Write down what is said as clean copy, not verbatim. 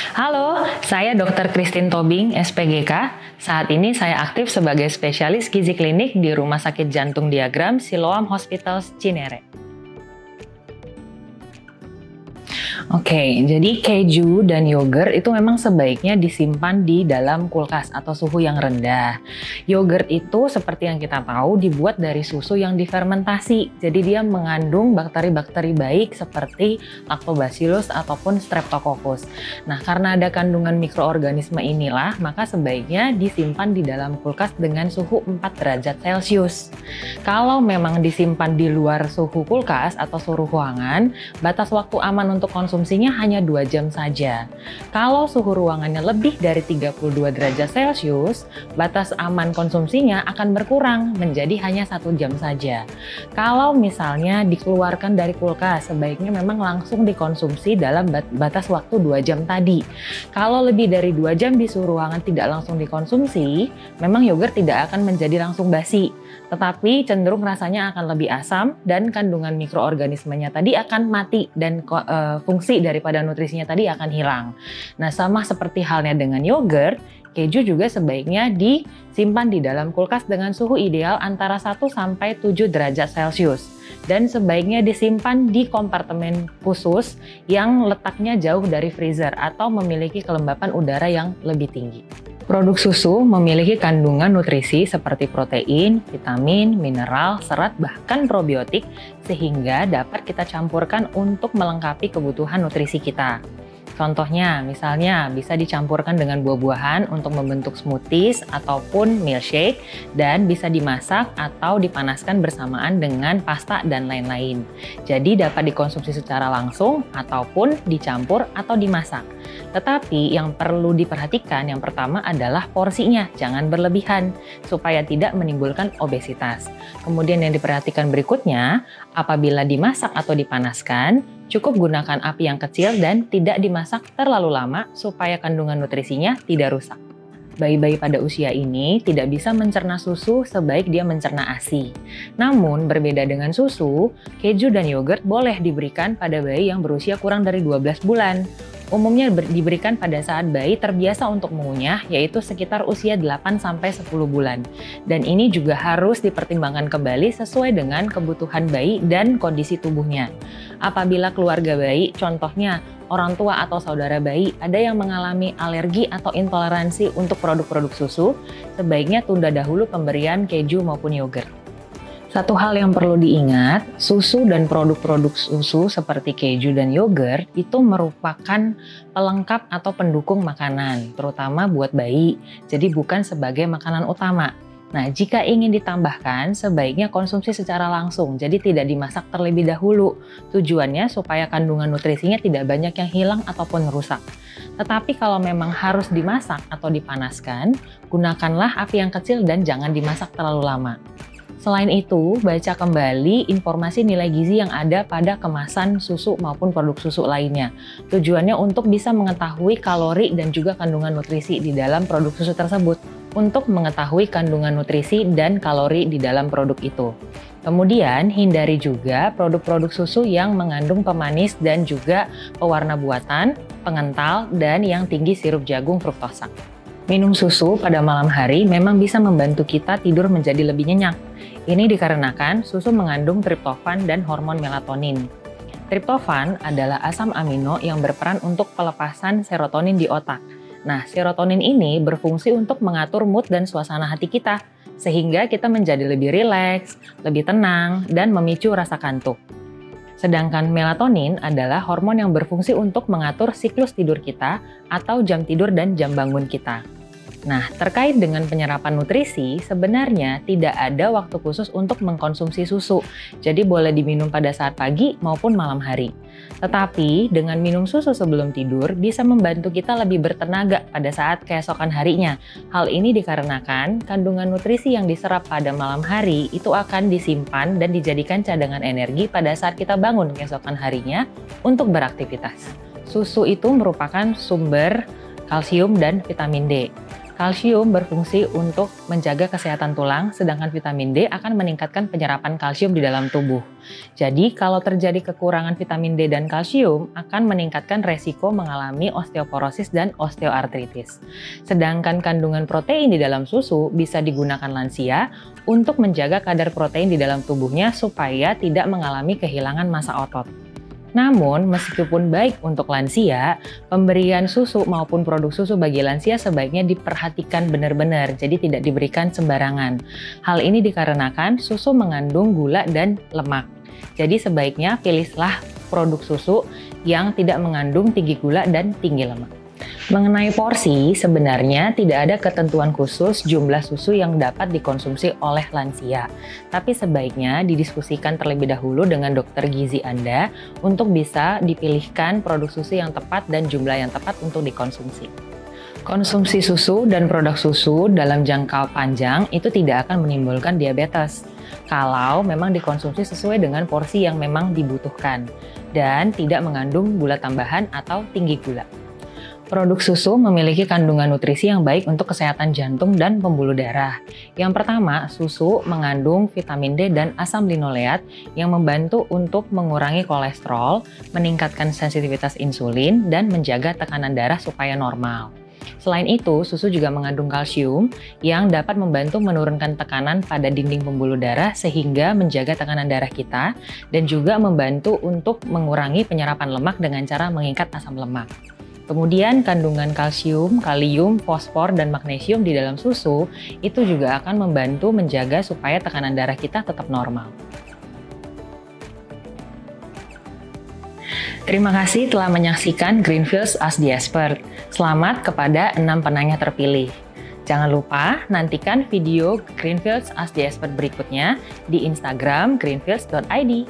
Halo, saya Dr. Christine Tobing, SPGK. Saat ini saya aktif sebagai spesialis gizi klinik di Rumah Sakit Jantung Diagram Siloam Hospitals Cinere. Oke, jadi keju dan yogurt itu memang sebaiknya disimpan di dalam kulkas atau suhu yang rendah. Yogurt itu seperti yang kita tahu dibuat dari susu yang difermentasi. Jadi dia mengandung bakteri-bakteri baik seperti Lactobacillus ataupun Streptococcus. Nah, karena ada kandungan mikroorganisme inilah, maka sebaiknya disimpan di dalam kulkas dengan suhu 4 derajat Celcius. Kalau memang disimpan di luar suhu kulkas atau suhu ruangan, batas waktu aman untuk konsumsinya hanya 2 jam saja. Kalau suhu ruangannya lebih dari 32 derajat Celcius, batas aman konsumsinya akan berkurang menjadi hanya 1 jam saja. Kalau misalnya dikeluarkan dari kulkas, sebaiknya memang langsung dikonsumsi dalam batas waktu 2 jam tadi. Kalau lebih dari 2 jam di suhu ruangan tidak langsung dikonsumsi, memang yogurt tidak akan menjadi langsung basi, tetapi cenderung rasanya akan lebih asam dan kandungan mikroorganismenya tadi akan mati dan fungsi daripada nutrisinya tadi akan hilang. Nah, sama seperti halnya dengan yogurt, keju juga sebaiknya disimpan di dalam kulkas dengan suhu ideal antara 1 sampai 7 derajat Celcius. Dan sebaiknya disimpan di kompartemen khusus yang letaknya jauh dari freezer atau memiliki kelembapan udara yang lebih tinggi. Produk susu memiliki kandungan nutrisi seperti protein, vitamin, mineral, serat, bahkan probiotik sehingga dapat kita campurkan untuk melengkapi kebutuhan nutrisi kita. Contohnya, misalnya bisa dicampurkan dengan buah-buahan untuk membentuk smoothies ataupun milkshake dan bisa dimasak atau dipanaskan bersamaan dengan pasta dan lain-lain. Jadi dapat dikonsumsi secara langsung ataupun dicampur atau dimasak. Tetapi yang perlu diperhatikan yang pertama adalah porsinya, jangan berlebihan supaya tidak menimbulkan obesitas. Kemudian yang diperhatikan berikutnya, apabila dimasak atau dipanaskan, cukup gunakan api yang kecil dan tidak dimasak terlalu lama supaya kandungan nutrisinya tidak rusak. Bayi-bayi pada usia ini tidak bisa mencerna susu sebaik dia mencerna ASI. Namun, berbeda dengan susu, keju dan yogurt boleh diberikan pada bayi yang berusia kurang dari 12 bulan. Umumnya diberikan pada saat bayi terbiasa untuk mengunyah, yaitu sekitar usia 8-10 bulan. Dan ini juga harus dipertimbangkan kembali sesuai dengan kebutuhan bayi dan kondisi tubuhnya. Apabila keluarga bayi, contohnya orang tua atau saudara bayi, ada yang mengalami alergi atau intoleransi untuk produk-produk susu, sebaiknya tunda dahulu pemberian keju maupun yogurt. Satu hal yang perlu diingat, susu dan produk-produk susu seperti keju dan yogurt itu merupakan pelengkap atau pendukung makanan, terutama buat bayi, jadi bukan sebagai makanan utama. Nah, jika ingin ditambahkan, sebaiknya konsumsi secara langsung, jadi tidak dimasak terlebih dahulu. Tujuannya supaya kandungan nutrisinya tidak banyak yang hilang ataupun rusak. Tetapi kalau memang harus dimasak atau dipanaskan, gunakanlah api yang kecil dan jangan dimasak terlalu lama. Selain itu, baca kembali informasi nilai gizi yang ada pada kemasan susu maupun produk susu lainnya. Tujuannya untuk bisa mengetahui kalori dan juga kandungan nutrisi di dalam produk susu tersebut. Untuk mengetahui kandungan nutrisi dan kalori di dalam produk itu. Kemudian, hindari juga produk-produk susu yang mengandung pemanis dan juga pewarna buatan, pengental, dan yang tinggi sirup jagung fruktosa. Minum susu pada malam hari memang bisa membantu kita tidur menjadi lebih nyenyak. Ini dikarenakan susu mengandung triptofan dan hormon melatonin. Triptofan adalah asam amino yang berperan untuk pelepasan serotonin di otak. Nah, serotonin ini berfungsi untuk mengatur mood dan suasana hati kita, sehingga kita menjadi lebih rileks, lebih tenang, dan memicu rasa kantuk. Sedangkan melatonin adalah hormon yang berfungsi untuk mengatur siklus tidur kita atau jam tidur dan jam bangun kita. Nah, terkait dengan penyerapan nutrisi, sebenarnya tidak ada waktu khusus untuk mengkonsumsi susu. Jadi boleh diminum pada saat pagi maupun malam hari. Tetapi, dengan minum susu sebelum tidur bisa membantu kita lebih bertenaga pada saat keesokan harinya. Hal ini dikarenakan kandungan nutrisi yang diserap pada malam hari itu akan disimpan dan dijadikan cadangan energi pada saat kita bangun keesokan harinya untuk beraktivitas. Susu itu merupakan sumber kalsium dan vitamin D. Kalsium berfungsi untuk menjaga kesehatan tulang, sedangkan vitamin D akan meningkatkan penyerapan kalsium di dalam tubuh. Jadi, kalau terjadi kekurangan vitamin D dan kalsium, akan meningkatkan resiko mengalami osteoporosis dan osteoartritis. Sedangkan kandungan protein di dalam susu bisa digunakan lansia untuk menjaga kadar protein di dalam tubuhnya supaya tidak mengalami kehilangan massa otot. Namun, meskipun baik untuk lansia, pemberian susu maupun produk susu bagi lansia sebaiknya diperhatikan benar-benar, jadi tidak diberikan sembarangan. Hal ini dikarenakan susu mengandung gula dan lemak. Jadi sebaiknya pilihlah produk susu yang tidak mengandung tinggi gula dan tinggi lemak. Mengenai porsi, sebenarnya tidak ada ketentuan khusus jumlah susu yang dapat dikonsumsi oleh lansia. Tapi sebaiknya didiskusikan terlebih dahulu dengan dokter gizi Anda untuk bisa dipilihkan produk susu yang tepat dan jumlah yang tepat untuk dikonsumsi. Konsumsi susu dan produk susu dalam jangka panjang itu tidak akan menimbulkan diabetes kalau memang dikonsumsi sesuai dengan porsi yang memang dibutuhkan dan tidak mengandung gula tambahan atau tinggi gula. Produk susu memiliki kandungan nutrisi yang baik untuk kesehatan jantung dan pembuluh darah. Yang pertama, susu mengandung vitamin D dan asam linoleat yang membantu untuk mengurangi kolesterol, meningkatkan sensitivitas insulin, dan menjaga tekanan darah supaya normal. Selain itu, susu juga mengandung kalsium yang dapat membantu menurunkan tekanan pada dinding pembuluh darah sehingga menjaga tekanan darah kita dan juga membantu untuk mengurangi penyerapan lemak dengan cara mengikat asam lemak. Kemudian kandungan kalsium, kalium, fosfor, dan magnesium di dalam susu itu juga akan membantu menjaga supaya tekanan darah kita tetap normal. Terima kasih telah menyaksikan Greenfields Ask the Expert. Selamat kepada 6 penanya terpilih. Jangan lupa nantikan video Greenfields Ask the Expert berikutnya di Instagram greenfields.id.